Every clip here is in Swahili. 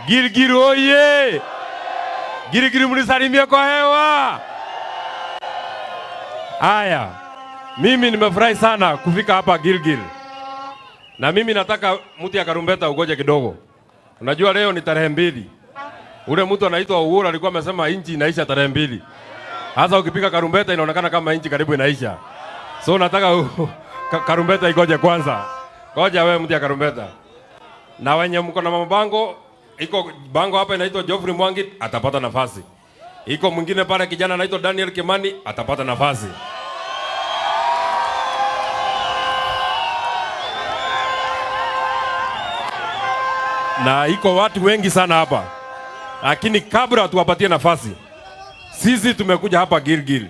Gilgil oye! Gilgil mnisalimie kwa hewa. Haya, mimi nimefurahi sana kufika hapa Gilgil. Na mimi nataka mtu ya Karumbeta ugoje kidogo. Unajua leo ni tarehe 2. Ule mtu anaitwa Uhuru alikuwa amesema inchi inaisha tarehe 2. Hasa ukipika Karumbeta inaonekana kama inchi karibu inaisha. So nataka Karumbeta igoje kwanza. Ngoja wewe mtu ya Karumbeta. Na wenye mko na mabango, iko bango hapa inaitwa Geoffrey Mwangi atapata nafasi. Iko mwingine pale kijana anaitwa Daniel Kimani atapata nafasi. Na iko watu wengi sana hapa. Lakini kabla tuwapatie nafasi, sisi tumekuja hapa Gilgil.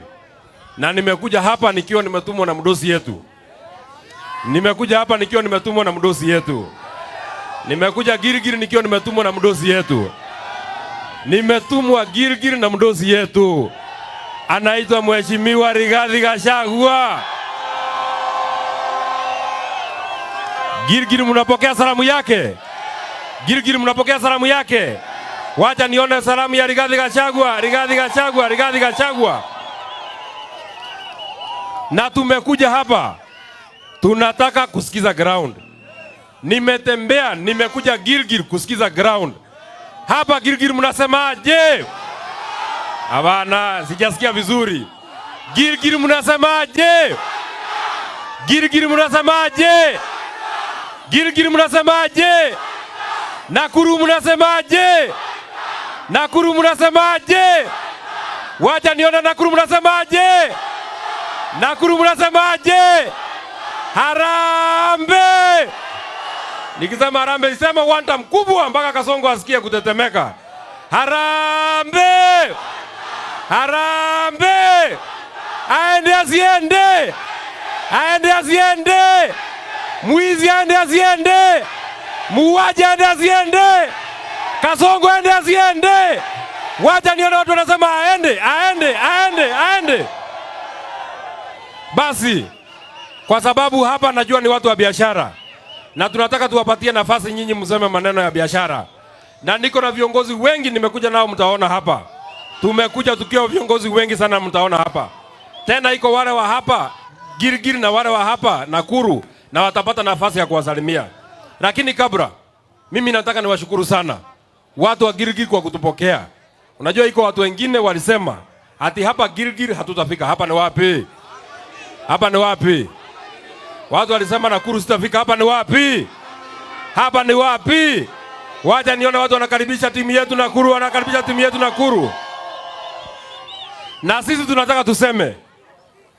Na nimekuja hapa nikiwa nimetumwa na mdosi yetu. Nimekuja hapa nikiwa nimetumwa na mdosi yetu. Nimekuja Gilgil nikiwa nimetumwa na mdosi yetu. Nimetumwa Gilgil na mdosi yetu. Anaitwa Mheshimiwa Rigathi Gachagua. Gilgil mnapokea salamu yake? Gilgil mnapokea salamu yake? Wacha nione salamu ya Rigathi Gachagua, Rigathi Gachagua, Rigathi Gachagua. Na tumekuja hapa, tunataka kusikiza ground. Nimetembea, nimekuja Gilgil kusikiza ground. Hapa Gilgil mnasemaje? Hapana, sijasikia vizuri. Gilgil mnasemaje? Gilgil mnasemaje? Gilgil mnasemaje? Nakuru mnasemaje? Nakuru mnasemaje? Wacha niona Nakuru mnasemaje? Nakuru mnasemaje? Harambe! Nikisema harambe, nisema wanta mkubwa mpaka Kasongo asikie kutetemeka. Harambe! Harambe! Aende asiende! Aende asiende! Mwizi aende asiende! Muuaji aende asiende! Kasongo aende asiende! Wacha nione watu wanasema aende, aende, aende, aende. Basi, kwa sababu hapa najua ni watu wa biashara. Na tunataka tuwapatie nafasi nyinyi mseme maneno ya biashara. Na niko na viongozi wengi nimekuja nao mtaona hapa. Tumekuja tukiwa viongozi wengi sana mtaona hapa. Tena iko wale wa hapa Gilgil na wale wa hapa Nakuru na watapata nafasi ya kuwasalimia. Lakini kabla, mimi nataka niwashukuru sana watu wa Gilgil kwa kutupokea. Unajua iko watu wengine walisema ati hapa Gilgil hatutafika. Hapa ni wapi? Hapa ni wapi? Watu walisema Nakuru sitafika. Hapa ni wapi? Hapa ni wapi? Wacha nione watu wanakaribisha timu yetu Nakuru, wanakaribisha timu yetu Nakuru. Na sisi tunataka tuseme.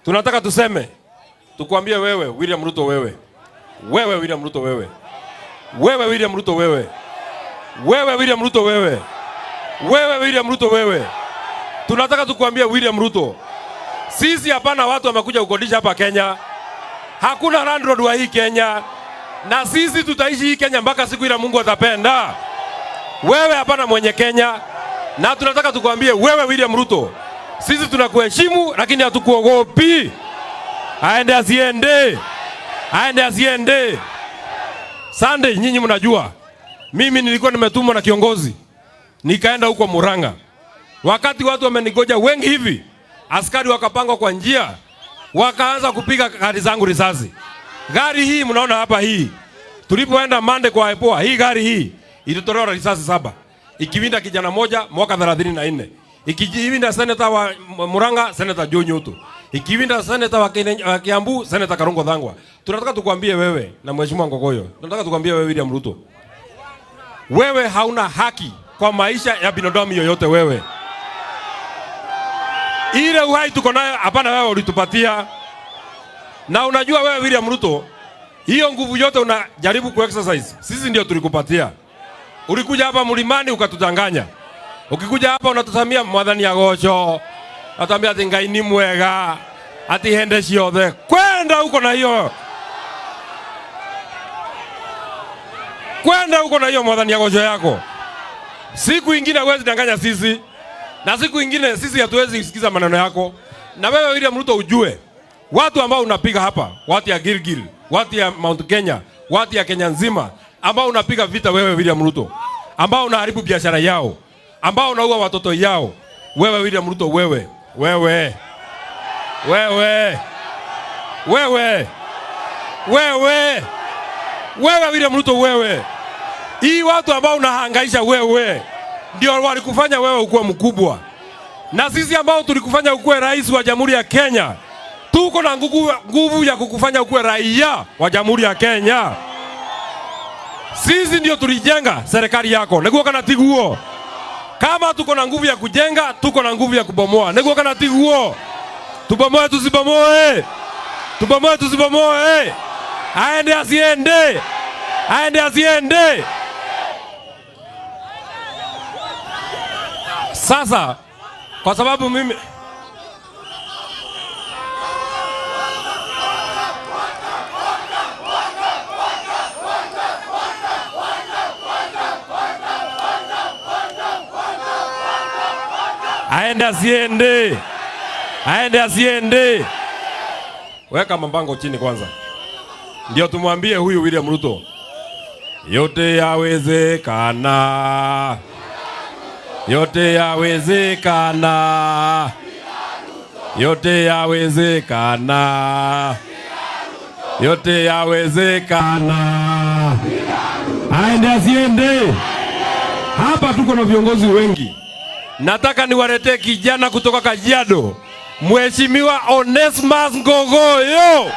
Tunataka tuseme. Tukwambie wewe William Ruto wewe. Wewe William Ruto wewe. Wewe William Ruto wewe. Wewe William Ruto wewe. Wewe William Ruto wewe. Tunataka tukwambie William Ruto. Sisi hapana watu wamekuja kukodisha hapa Kenya. Hakuna landlord wa hii Kenya. Na sisi tutaishi hii Kenya mpaka siku ile Mungu atapenda. Wewe hapana mwenye Kenya. Na tunataka tukwambie wewe William Ruto. Sisi tunakuheshimu lakini hatukuogopi. Aende asiende. Aende asiende. Sunday nyinyi mnajua. Mimi nilikuwa nimetumwa na kiongozi. Nikaenda huko Murang'a. Wakati watu wamenigoja wengi hivi, askari wakapangwa kwa njia, wakaanza kupiga gari zangu risasi. Gari hii mnaona hapa hii. Tulipoenda Mande kwa Epoa, hii gari hii ilitolewa risasi 7. Ikiwinda kijana moja mwaka 34. Ikiwinda seneta wa Murang'a, seneta Joe Nyoto. Ikiwinda seneta wa Kiambu, seneta Karongo Dhangwa. Tunataka tukwambie wewe na Mheshimiwa Ngogoyo. Tunataka tukwambie wewe William Ruto. Wewe hauna haki kwa maisha ya binadamu yoyote wewe. Ile uhai tuko nayo hapana wewe ulitupatia. Na unajua wewe William Ruto, hiyo nguvu yote unajaribu ku-exercise. Sisi ndio tulikupatia. Ulikuja hapa mlimani ukatudanganya. Ukikuja hapa unatusamia mwadhani ya gocho. Atambia ati Ngai ni mwega. Ati hende ciothe. Kwenda huko na hiyo. Kwenda huko na hiyo mwadhani ya gocho yako. Siku ingine huwezi danganya sisi. Na siku ingine sisi hatuwezi kusikiza maneno yako. Na wewe William Ruto ujue, watu ambao unapiga hapa, watu ya Gilgil, watu ya Mount Kenya, watu ya Kenya nzima, ambao unapiga vita wewe William Ruto. ambao unaharibu biashara yao, ambao unaua watoto yao. Wewe William Ruto, wewe William Ruto, wewe. Hii watu ambao unahangaisha wewe ndio walikufanya wewe ukuwe mkubwa. Na sisi ambao tulikufanya ukuwe rais wa Jamhuri ya Kenya, tuko na nguvu ya kukufanya ukuwe raia wa Jamhuri ya Kenya. Sisi ndio tulijenga serikali yako. Neguo kana tiguo. Kama tuko na nguvu ya kujenga, tuko na nguvu ya kubomoa. Neguo kana tiguo. Tubomoe tusibomoe. Tubomoe tusibomoe. Aende asiende. Aende asiende. Sasa kwa sababu mimi aende asiende. Aende asiende. Weka mambango chini kwanza, ndio tumwambie huyu William Ruto yote yawezekana. Yote yawezekana. Yote yawezekana. Yote yawezekana. Aende asiende. Hapa tuko na viongozi wengi. Nataka niwaletee kijana kutoka Kajiado, Mheshimiwa Onesmus Ngogoyo.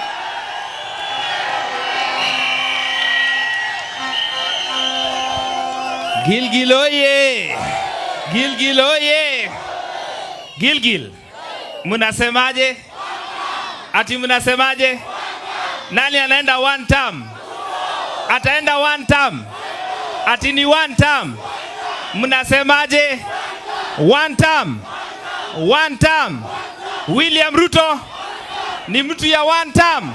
Gilgil oye! Gilgil oye! Gilgil, munasemaje? Ati munasemaje? Nani anaenda one term? Ataenda one term. Ati ni one term. Munasemaje? One term. One term. William Ruto ni mtu ya one term.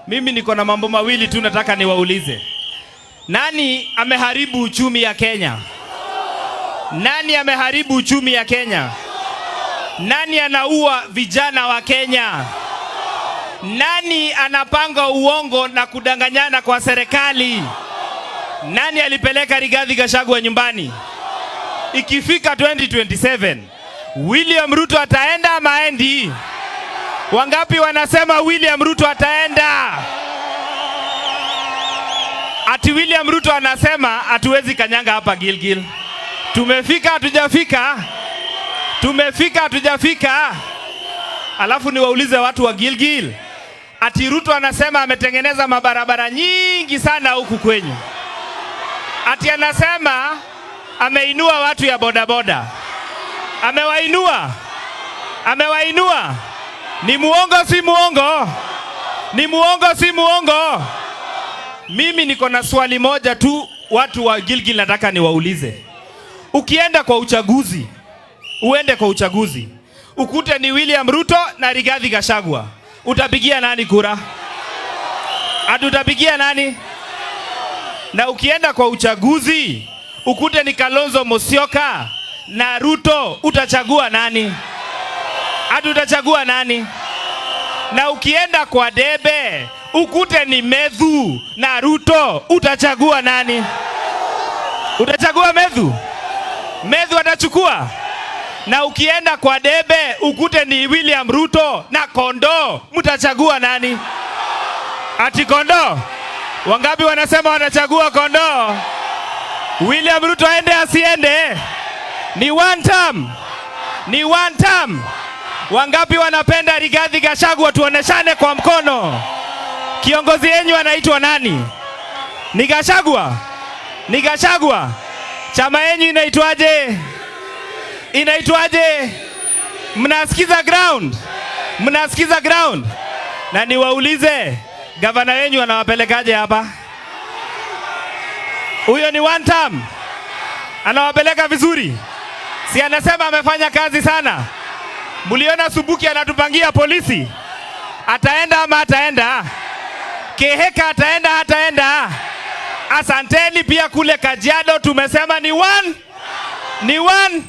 Mimi niko na mambo mawili tu nataka niwaulize. Nani ameharibu uchumi ya Kenya? Nani ameharibu uchumi ya Kenya? Nani anaua vijana wa Kenya? Nani anapanga uongo na kudanganyana kwa serikali? Nani alipeleka Rigathi Gachagua nyumbani? Ikifika 2027, William Ruto ataenda ama aendi? Wangapi wanasema William Ruto ataenda? Ati William Ruto anasema hatuwezi kanyanga hapa Gilgil. Tumefika hatujafika? Tumefika hatujafika? Alafu niwaulize watu wa Gilgil. Ati Ruto anasema ametengeneza mabarabara nyingi sana huku kwenyu. Ati anasema ameinua watu ya bodaboda. Amewainua? Amewainua? Ni muongo si muongo? Ni muongo si muongo? Mimi niko na swali moja tu watu wa Gilgil nataka niwaulize. Ukienda kwa uchaguzi, uende kwa uchaguzi, ukute ni William Ruto na Rigathi Gachagua, utapigia nani kura? Ati utapigia nani? Na ukienda kwa uchaguzi, ukute ni Kalonzo Musyoka na Ruto, utachagua nani? Ati utachagua nani? Na ukienda kwa debe, ukute ni Medhu na Ruto, utachagua nani? Utachagua Medhu? Medhu atachukua? Na ukienda kwa debe, ukute ni William Ruto na Kondo, mtachagua nani? Ati Kondo? Wangapi wanasema wanachagua Kondo? William Ruto aende asiende? Ni one term. Ni one term. Wangapi wanapenda Rigathi Gachagua? Tuoneshane kwa mkono. Kiongozi yenu anaitwa nani? Ni Gachagua? Ni Gachagua? Chama yenu inaitwaje? Inaitwaje? Mnasikiza ground? Mnasikiza ground? Na niwaulize, gavana wenu anawapelekaje hapa? Huyo ni one term. Anawapeleka vizuri? Si anasema amefanya kazi sana? Muliona Subuki anatupangia polisi? Ataenda ama ataenda? Keheka ataenda hataenda? Asanteni pia kule Kajiado tumesema ni one. Ni one.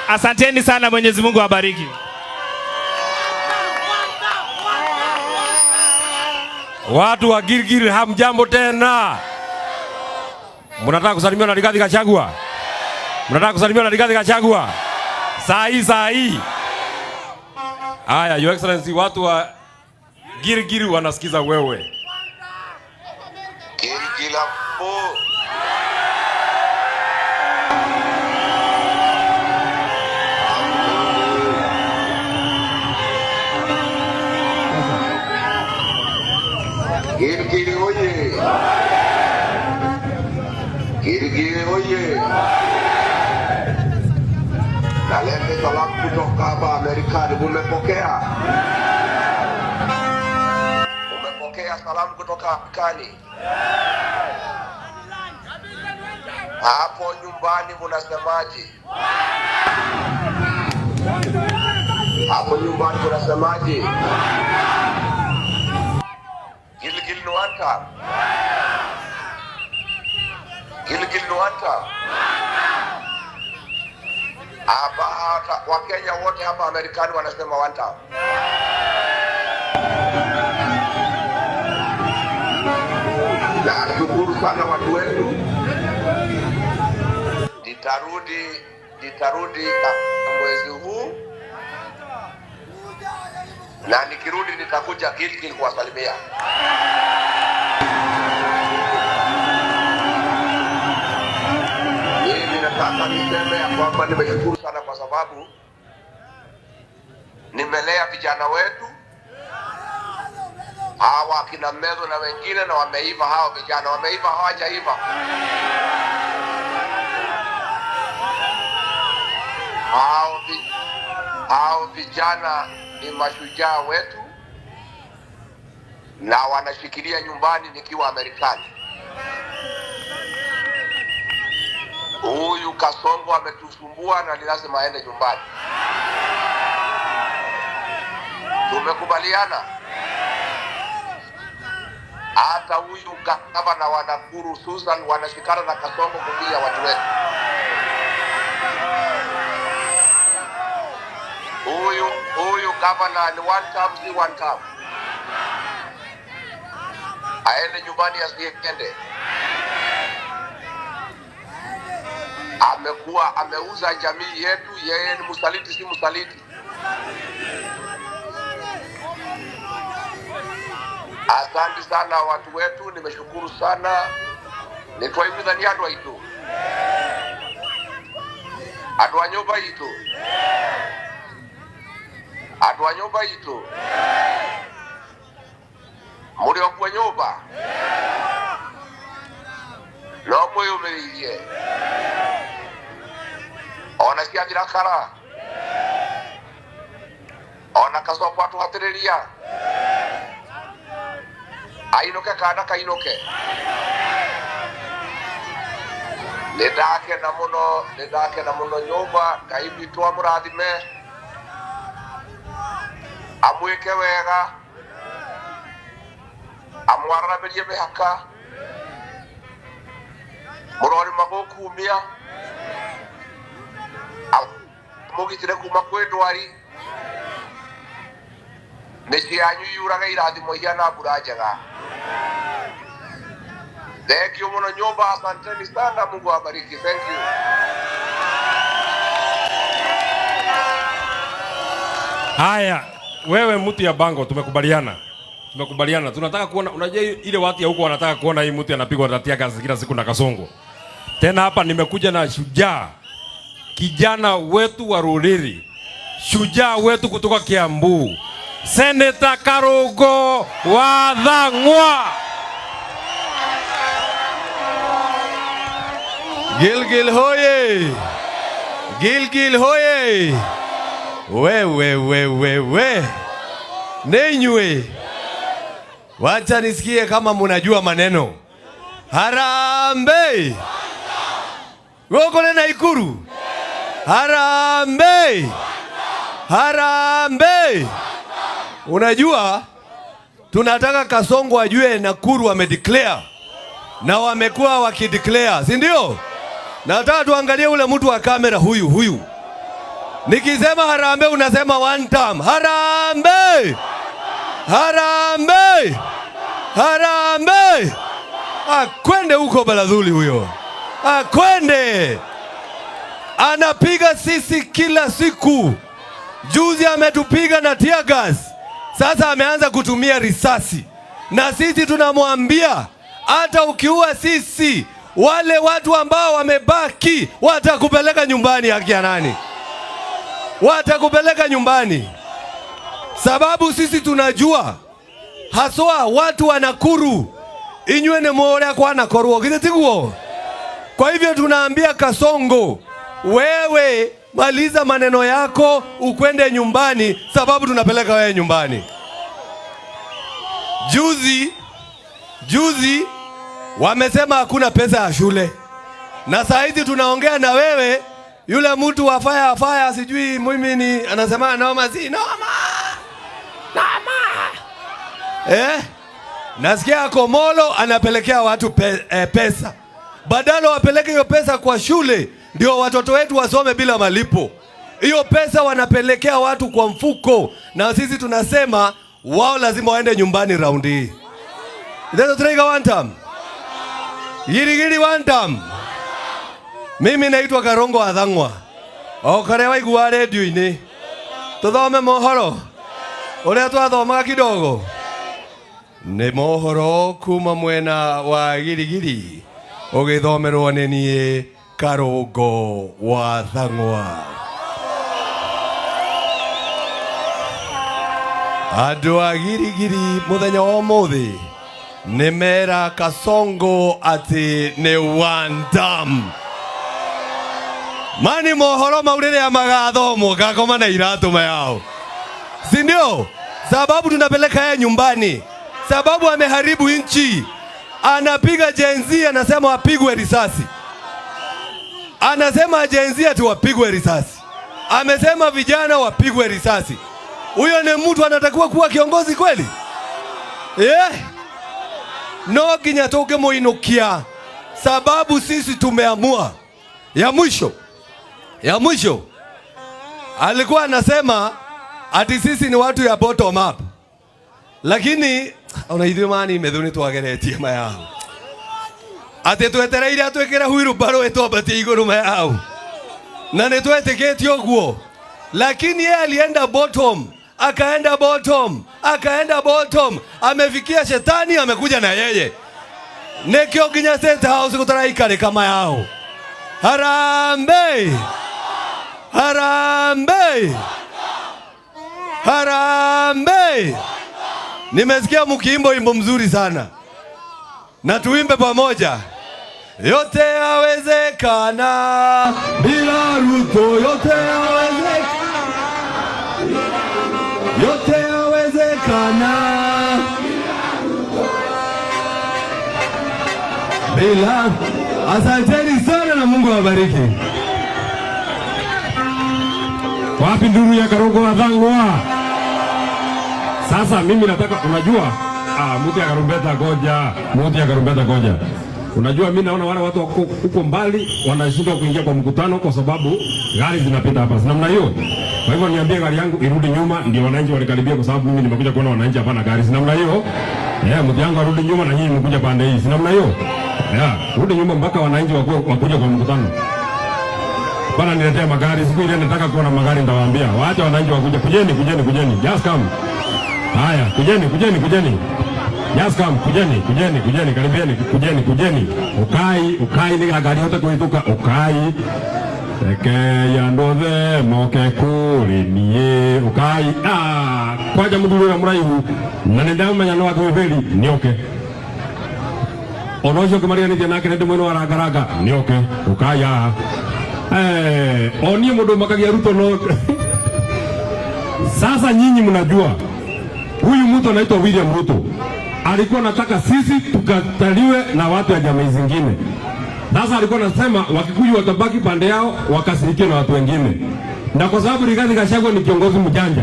Asanteni sana, Mwenyezi Mungu awabariki. Watu wa Gilgil hamjambo tena. Mnataka kusalimiwa na Rigathi Gachagua? Mnataka kusalimiwa na Rigathi Gachagua? Saa hii. Haya, Your Excellency, watu wa Girigiri wanasikiza wewe. Girigiri po. Girigiri oye. Girigiri oye. Nalete salamu kutoka hapa Amerikani. Umepokea? Umepokea salamu kutoka Amerikani? Hapo nyumbani munasemaje? Hapo nyumbani munasemaje? Gilgil Nwanta. Gilgil Nwanta. Hapa Wakenya wote hapa Amerikani wanasema wanta. Nashukuru sana watu wetu. Nitarudi mwezi huu. Na nikirudi nitakuja Gilgil kuwasalimia. Mimi nataka niseme ya kwamba nimeshukuru sana kwa sababu nimelea vijana wetu hawa kina Mezo na wengine, na wameiva. Hao vijana wameiva, hawajaiva. Hao vijana ni mashujaa wetu na wanashikilia nyumbani nikiwa Amerikani. Huyu Kasongo ametusumbua na ni lazima aende nyumbani. Tumekubaliana. Hata huyu gavana wa Nakuru Susan wanashikana na Kasongo kumbia watu wetu. Huyu gavana ni one term. Aende nyumbani asiende. Ameuza jamii yetu. Yeye ni msaliti, si msaliti. Asante sana watu wetu, nimeshukuru sana. Nitwaimiza ni adwa itu. Adwa nyoba itu. Adwa nyoba itu. Muri okwa nyoba. No moyo meriye. Ona kia jirakara. Ona kasopo atu hatereria. Ainoke kana kainoke. Nedake na muno nyoba kaibi twa murathime. Amweke wega. Amwarana berie behaka. Murori magokumia. Mugitire kuma kwendwari. Nesi anyu yuraga irathimo hiana burajaga. Thank you muno nyumba, asanteni sana, Mungu awabariki. Thank you. Haya, wewe mtu ya bango tumekubaliana. Tunataka kuona, unajua ile watu ya huko wanataka kuona hii mtu anapigwa na teargassed kila siku na Kasongo. Tena hapa nimekuja na shujaa. Kijana wetu wa Ruriri. Shujaa wetu kutoka Kiambu. Senator Karugo wa Thang'wa. Gilgil hoye. Gilgil hoye. We. Nenywe. Wacha nisikie kama munajua maneno. Harambe. Goko na Nakuru. Harambe. Unajua tunataka Kasongo ajue Nakuru wamedeclare na wamekuwa wakideclare, si ndio? Nataka tuangalie ule mtu wa kamera huyu. Nikisema harambe unasema one time. Harambe. Kwende huko baladhuli huyo. Akwende. Anapiga sisi kila siku. Juzi ametupiga na tear gas. Sasa ameanza kutumia risasi. Na sisi tunamwambia hata ukiua sisi, wale watu ambao wamebaki watakupeleka nyumbani. Haki ya nani? Watakupeleka nyumbani. Sababu sisi tunajua haswa watu wa Nakuru inywe ni mworea kwa Nakuru kitiguo. Kwa hivyo tunaambia Kasongo, wewe maliza maneno yako ukwende nyumbani, sababu tunapeleka wewe nyumbani. Juzi wamesema hakuna pesa ya shule. Na saa hizi tunaongea na wewe, yule mtu wa fire sijui mimi ni anasema noma si noma. Nasikia Komolo anapelekea watu pesa. Badala wapeleke hiyo pesa kwa shule ndio watoto wetu wasome bila malipo. Hiyo pesa wanapelekea watu kwa mfuko, na sisi tunasema wao lazima waende nyumbani raundi hii. Ndio tunaiga one time. Yirigiri one time. Mimi naitwa Karongo Athang'wa. Okarewa igua radio-ini. Tuthome mohoro. Uria twathomaga kidogo. Nĩ mohoro kuma mwena wa Girigiri. Ũgĩthomerwo nĩ niĩ Karongo wa Athang'wa. Andũ a Girigiri mũthenya wa ũmũthĩ nĩ mera Kasongo atĩ nĩ one term. Mani mohoro maurĩrĩa magathomwo ngakoma na iratũ mayao. Si ndio? Sababu tunapeleka yeye nyumbani. Sababu ameharibu nchi. Anapiga Gen Z, anasema wapigwe risasi. Anasema Gen Z ati wapigwe risasi. Amesema vijana wapigwe risasi. Huyo ni mtu anatakiwa kuwa kiongozi kweli? No ginya toke muinukia. Sababu sisi tumeamua. Ya mwisho. Alikuwa anasema ati sisi ni watu ya bottom up. Lakini unaithimani methuni twageretie mayao. Ati twetereire atwekera huiru baro etobati iguru mayao. Na nitweteketie oguo. Lakini yeye alienda bottom, akaenda bottom, amefikia shetani amekuja na yeye. Nekio ginya State House kutaraikare kama yao. Harambe! Nimesikia mkiimbo wimbo mzuri sana. Na tuimbe pamoja. Yote yawezekana bila Ruto, yote yawezekana bila. Asanteni sana na Mungu awabariki. Wapi nduru ya Karongo Athang'wa? Sasa mimi nataka unajua, mtu ya Karumbeta goja. Unajua mimi naona wale watu huko mbali wanashindwa kuingia kwa mkutano kwa sababu gari zinapita hapa. Namna hiyo. Kwa hivyo niambie gari yangu irudi nyuma ndio wananchi walikaribia, kwa sababu mimi nimekuja kuona wananchi hapa na gari. Namna hiyo. Mtu yangu arudi nyuma na nyinyi mkuja pande hii. Namna hiyo. Rudi nyuma mpaka wananchi wakuja kwa mkutano. Bana niletea magari, siku ile nataka kuona magari nitawaambia. Waache wananchi wakuja. Kujeni. Just come. Haya, kujeni. Just come, kujeni, karibieni, kujeni. Ukai ni gari yote kuituka, ukai. Eke ya ndothe moke kuri niye, ukai. Kwaja muduru ya muraihu, na nendama ya noa kuweveli, ni okay. Onosho kumaria nitia nake nende mweno waragaraga, ni okay, ukai ya. Oni mudu makagia Ruto no. Sasa nyinyi mnajua huyu mtu anaitwa William Ruto alikuwa anataka sisi tukataliwe na watu ya jamii zingine. Sasa alikuwa anasema Wakikuyu watabaki pande yao wakasirikie na watu wengine. Na kwa sababu Rigathi Gachagua ni kiongozi mjanja,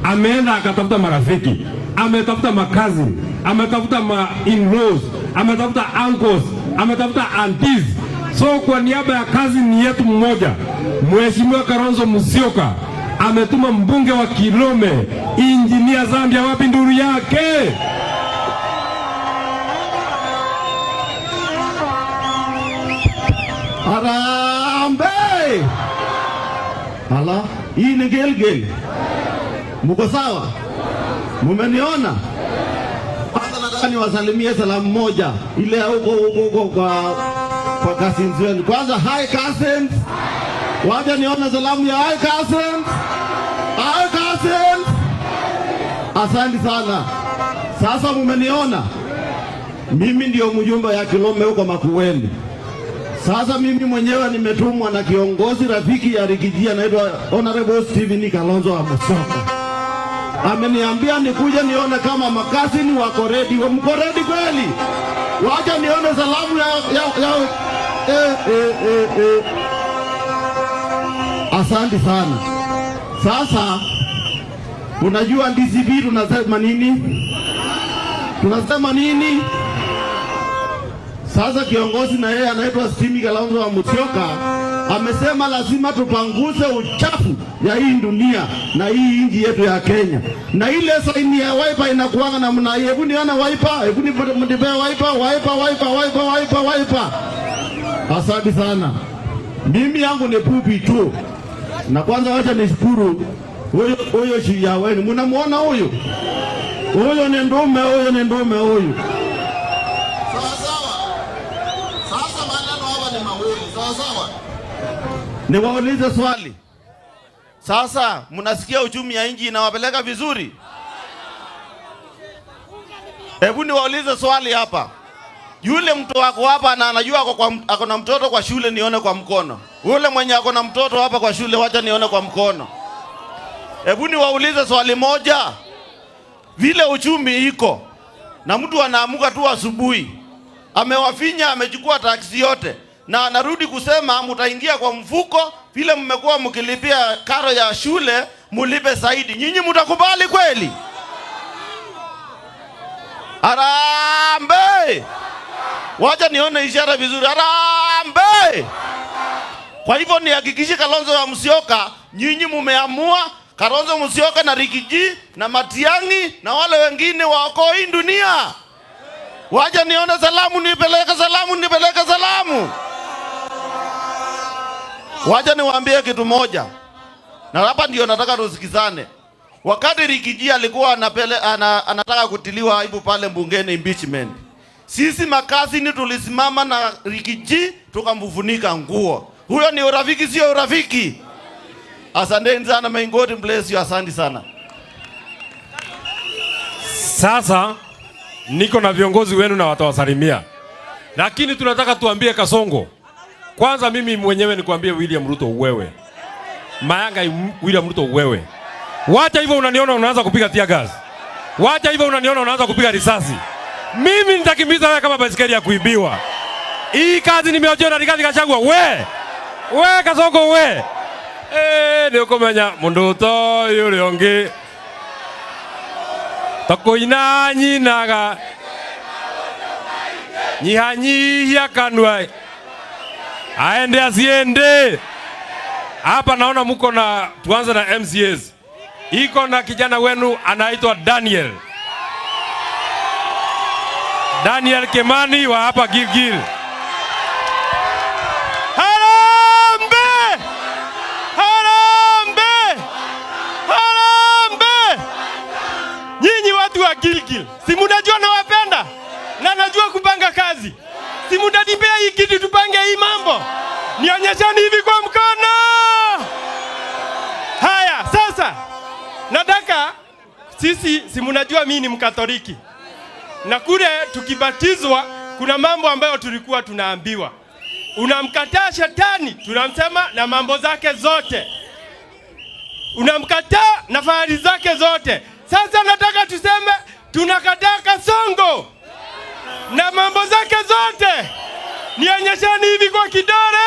ameenda akatafuta marafiki, ametafuta makazi, ametafuta in-laws, ametafuta uncles, ametafuta aunties. So kwa niaba ya kazi ni yetu mmoja, Mheshimiwa Kalonzo Musyoka ametuma mbunge wa Kilome, Engineer Zambia, wapi nduru yake? Harambee! Hala, hii ni Gilgil. Mko sawa? Mumeniona? Kwanza nataka niwasalimie salamu moja ile huko kwa cousins wenu. Kwanza hi cousins. Waje nione salamu ya hi cousins. Hi cousins. Asante sana. Sasa mumeniona? Mimi ndio mjumbe ya Kilome huko Makueni. Sasa mimi mwenyewe nimetumwa na kiongozi rafiki ya Rigiji anaitwa Honorable Stephen Kalonzo wa Musyoka. Ameniambia nikuje nione kama makasini wako ready. Mko ready kweli? Wacha nione salamu ya Asante sana. Sasa unajua DCP tunasema nini? Tunasema nini? Sasa kiongozi na yeye anaitwa Stephen Kalonzo wa Musyoka amesema lazima tupanguze uchafu ya hii dunia na hii nchi yetu ya Kenya. Na ile saini ya wiper inakuanga na mna hebu niona wiper, hebu nipe wiper. Asante sana. Mimi yangu ni pupi tu. Na kwanza wacha nishukuru huyo shia wenu. Mnamuona huyo? Huyo ni ndume huyo. Sasa maneno hapa ni mawili. Sawa. Niwaulize swali. Sasa mnasikia uchumi ya nchi inawapeleka vizuri? Hebu niwaulize swali hapa. Yule mtu wako hapa na anajua ako na mtoto kwa shule, nione kwa mkono. Yule mwenye ako na mtoto hapa kwa shule, wacha nione kwa mkono. Hebu niwaulize swali moja. Vile uchumi iko na mtu anaamuka tu asubuhi, amewafinya, amechukua taksi yote na anarudi kusema mtaingia kwa mfuko, vile mmekuwa mkilipia karo ya shule mulipe zaidi. Nyinyi mtakubali kweli? Harambee! Wacha nione ishara vizuri. Harambee! Kwa hivyo nihakikishe Kalonzo wa Musyoka, nyinyi mumeamua Kalonzo Musyoka na Rigiji na Matiang'i na wale wengine wako hii dunia. Wacha nione salamu, nipeleke salamu. Wacha niwaambie kitu moja. Na hapa ndio nataka tusikizane. Wakati Rigiji alikuwa anataka kutiliwa aibu pale mbungeni impeachment, sisi makasini tulisimama na Rigiji tukamvunika nguo. Huyo ni urafiki, sio urafiki? Asanteni sana, may God bless you. Asante sana. Sasa niko na viongozi wenu na watawasalimia. Lakini tunataka tuambie Kasongo. Kwanza mimi mwenyewe nikwambie William Ruto wewe. Mayanga William Ruto wewe. Wacha hivyo unaniona unaanza kupiga tear gas. Wacha hivyo unaniona unaanza kupiga risasi. Mimi nitakimbiza wewe kama baisikeli ya kuibiwa. Hii kazi nimeojewa na Rigathi Gachagua we Kasongo we. Ndio kumenya mundu to yule onge. Takoina nyinaga. Nyihanyihia kanwa. Aende asiende. Hapa naona mko na, tuanze na MCAs. Iko na kijana wenu anaitwa Daniel Kimani wa hapa Gilgil. Nyinyi watu wa Gilgil, si mnajua nawapenda na najua kupanga kazi. Si mnanipea hii kitu tupange hii mambo. Nionyeshani hivi kwa mkono. Haya, sasa nataka sisi, si mnajua mimi ni Mkatoliki. Na kule tukibatizwa kuna mambo ambayo tulikuwa tunaambiwa. Unamkataa shetani, tunamsema na mambo zake zote. Unamkataa na fahari zake zote. Sasa nataka tuseme tunakataa Kasongo na mambo zake zote. Nionyeshani hivi kwa kidole.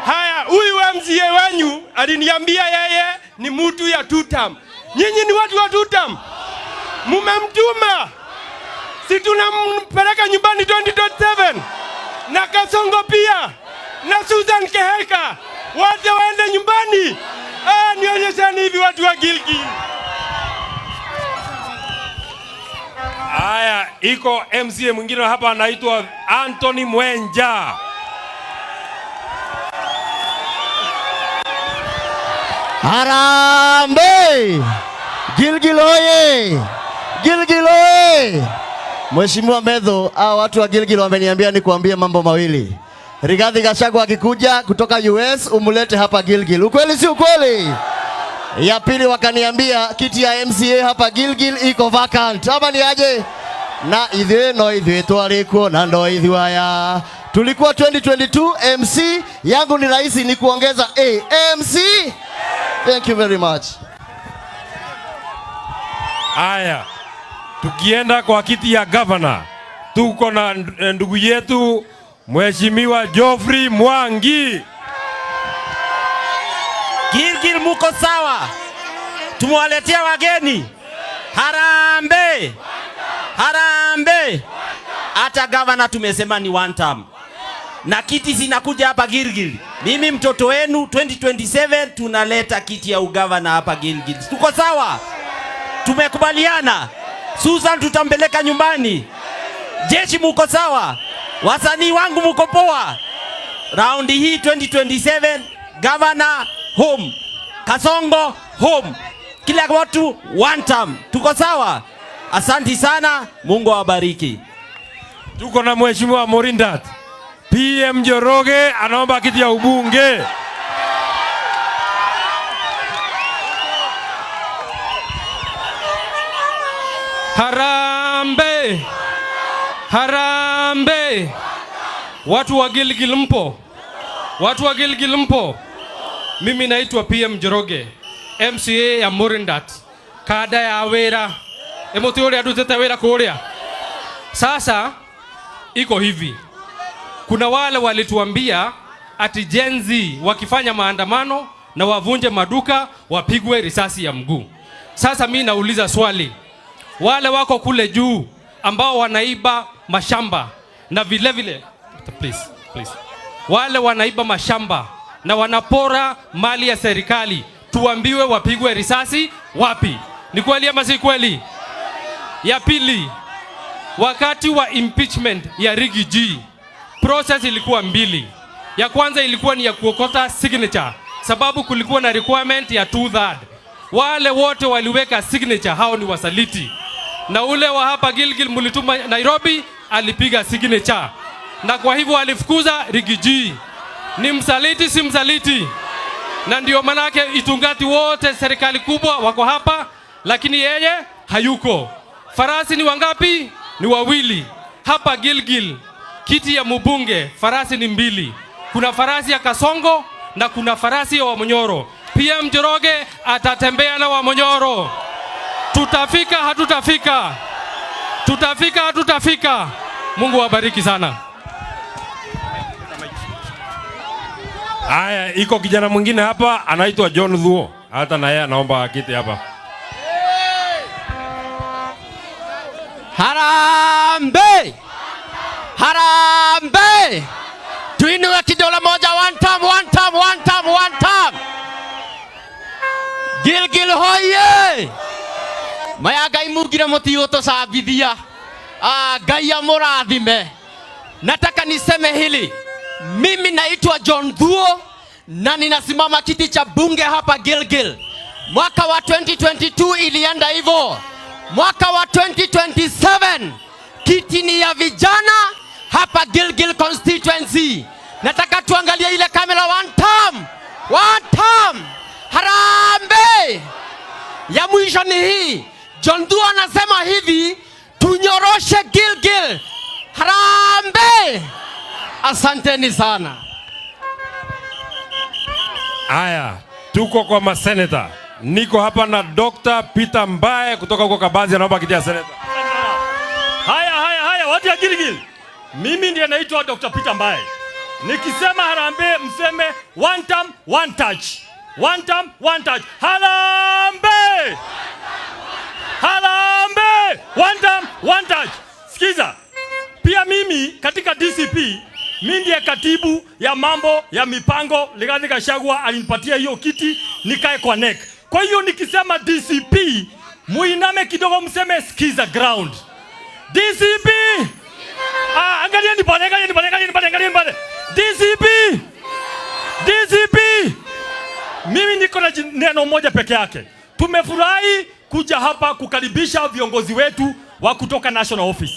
Haya, huyu MCA wenyu aliniambia yeye ni mtu ya tutam. Nyinyi ni watu wa tutam. Mumemtuma. Si tunampeleka nyumbani 2027. Na Kasongo pia. Na Susan Keheka. Wote waende nyumbani. Nionyeshani hivi watu wa Gilgil. Haya, iko MCA mwingine hapa anaitwa Anthony Mwenja. Harambee! Gilgil oye! Gilgil oye! Mheshimiwa Medho, watu wa Gilgil wameniambia nikuambie mambo mawili. Rigathi Gachagua akikuja kutoka US umulete hapa Gilgil. Ukweli si ukweli? Ya pili wakaniambia kiti ya MCA hapa Gilgil iko vacant. Ama ni aje? Na ithuĩ twarĩkuo na ndo ithuaya. Tulikuwa 2022 MC yangu ni rahisi ni kuongeza MC. Thank you very much. Aya, tukienda kwa kiti ya governor, tuko na ndugu yetu Mheshimiwa Geoffrey Mwangi. Gilgil muko sawa? Tumewaletea wageni. Harambee! Harambee! Hata governor tumesema ni one term. Na kiti zinakuja hapa Gilgil. Mimi mtoto wenu 2027 tunaleta kiti ya ugavana hapa Gilgil. Tuko sawa? Tumekubaliana. Susan tutambeleka nyumbani. Jeshi muko sawa? Wasanii wangu muko poa? Raundi hii 2027 governor home. Kasongo home. Kila watu one term. Tuko sawa? Asanti sana. Mungu awabariki. Tuko na Mheshimiwa Morindat. PM Njoroge anaomba kiti ya ubunge. Harambee! Harambee! Watu wa Gilgil mpo? Watu wa Gilgil mpo? Mimi naitwa PM Njoroge, MCA ya Morindat. Kada ya wera. Emote ule adutete wera kuria. Sasa iko hivi. Kuna wale walituambia ati Gen Z wakifanya maandamano na wavunje maduka wapigwe risasi ya mguu. Sasa mimi nauliza swali. Wale wako kule juu ambao wanaiba mashamba na vile please. Wale wanaiba mashamba na wanapora mali ya serikali, tuambiwe wapigwe risasi wapi? Ni kweli ama si kweli? Ya pili, wakati wa impeachment ya Riggy G, process ilikuwa mbili. Ya kwanza ilikuwa ni ya kuokota signature, sababu kulikuwa na requirement ya 2/3. Wale wote waliweka signature, hao ni wasaliti. Na ule wa hapa Gilgil mulituma Nairobi alipiga signature. Na kwa hivyo alifukuza Riggy G. Ni msaliti si msaliti? Na ndio manake Itungati wote serikali kubwa wako hapa, lakini yeye hayuko. Farasi ni wangapi? Ni wawili. Hapa Gilgil kiti ya mbunge farasi ni 2. Kuna farasi ya Kasongo na kuna farasi ya Wamonyoro. PM Njoroge atatembea na Wamonyoro. Tutafika hatutafika? Tutafika hatutafika? Mungu awabariki sana. Aya, iko kijana mwingine hapa anaitwa John Thuo. Hata na yeye anaomba kiti hapa. Harambee! Harambee! Tuinue kidole moja, one time. Gilgil hoye! Maya Ngai mugira mutio tusambithia. Ngai amurathime. Nataka niseme hili. Mimi naitwa John Thuo na ninasimama kiti cha bunge hapa Gilgil. Mwaka wa 2022 ilienda hivyo. Mwaka wa 2027 kiti ni ya vijana hapa Gilgil constituency. Nataka tuangalie ile kamera, one term. Harambee! Ya mwisho ni hii. John Thuo anasema hivi, tunyoroshe Gilgil. Harambee! Asanteni sana. Aya, tuko kwa maseneta. Niko hapa na Dr. Peter Mbae kutoka kwa Kabazi, anaomba kiti ya seneta. Haya, watu ya Gilgil. Mimi ndiye naitwa Dr. Peter Mbae. Nikisema harambee mseme one term, one touch. One term, one touch. Harambee! Harambee! One term, one touch. Sikiza. Pia mimi katika DCP, mimi ndiye katibu ya mambo ya mipango. Rigathi Gachagua alinipatia hiyo kiti nikae kwa neck. Kwa hiyo nikisema DCP, muiname kidogo mseme skiza ground. DCP! Angalieni pale. DCP! Mimi niko na neno moja peke yake. Tumefurahi kuja hapa kukaribisha viongozi wetu wa kutoka National Office.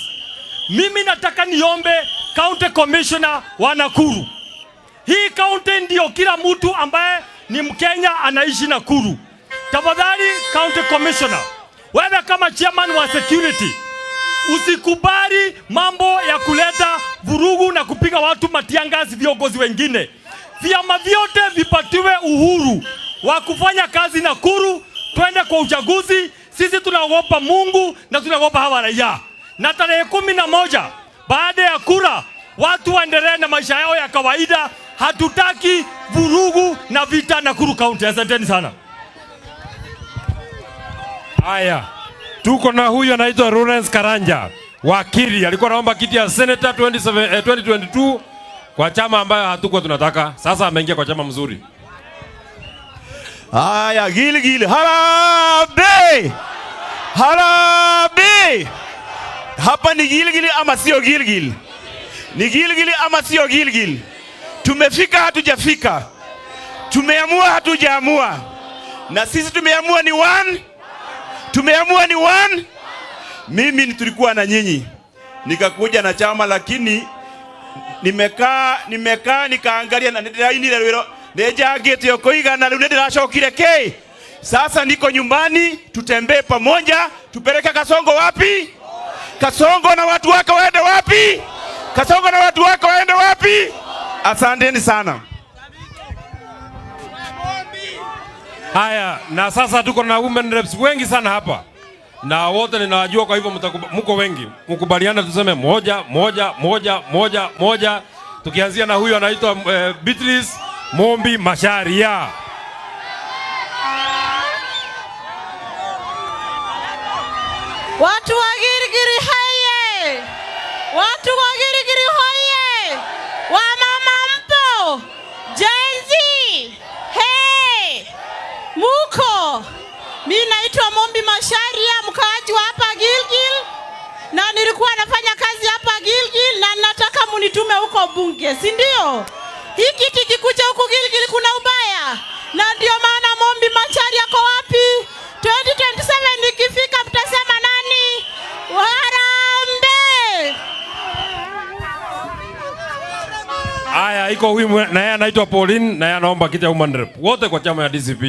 Mimi nataka niombe County Commissioner wa Nakuru. Hii county ndio kila mtu ambaye ni Mkenya anaishi Nakuru. Tafadhali County Commissioner, wewe kama chairman wa security, usikubali mambo ya kuleta vurugu na kupiga watu Matiang'i viongozi wengine. Vyama vyote vipatiwe uhuru wa kufanya kazi Nakuru, twende kwa uchaguzi. Sisi tunaogopa Mungu na tunaogopa hawa raia. Na tarehe 11 baada ya kura watu waendelee na maisha yao ya kawaida. Hatutaki vurugu na vita Nakuru County. Asanteni sana. Haya, tuko na huyu anaitwa Lawrence Karanja, wakili. Alikuwa anaomba kiti ya Senator 2022 kwa chama ambayo hatuko tunataka. Sasa ameingia kwa chama mzuri. Haya, Gilgil, harambee! Harambee! Hapa ni Gilgil ama sio Gilgil? Ni Gilgil ama sio Gilgil? Tumefika hatujafika. Tumeamua hatujaamua. Na sisi tumeamua ni one. Tumeamua ni one. Mimi tulikuwa na nyinyi. Nikakuja na chama lakini nimekaa nikaangalia na ini lero deja gete yokoiga na lunede rashokire ke. Sasa niko nyumbani, tutembee pamoja, tupeleke Kasongo wapi? Kasongo na watu wake waende wapi? Kasongo na watu wake waende wapi? Asanteni sana. Haya, na sasa tuko na women reps wengi sana hapa. Na wote ninawajua, kwa hivyo mko wengi. Mkubaliana tuseme moja. Tukianzia na huyu anaitwa Beatrice Mombi Masharia. Watu wa Girigiri haye! Watu wa Girigiri hoye! Wamama mpo! Jenzi! Hey! Muko! Mimi naitwa Mombi Masharia, mkaaji wa hapa Gilgil. Na nilikuwa nafanya kazi hapa Gilgil na nataka munitume huko bunge, si ndio? Hii kiti kikuja huko Gilgil kuna ubaya. Na ndio maana Mombi Masharia yako wapi? 2027 ikifika mtasema nani? Harambee! Haya, iko huyu na yeye anaitwa Pauline na yeye anaomba kiti ya woman rep. Wote kwa chama ya DCP.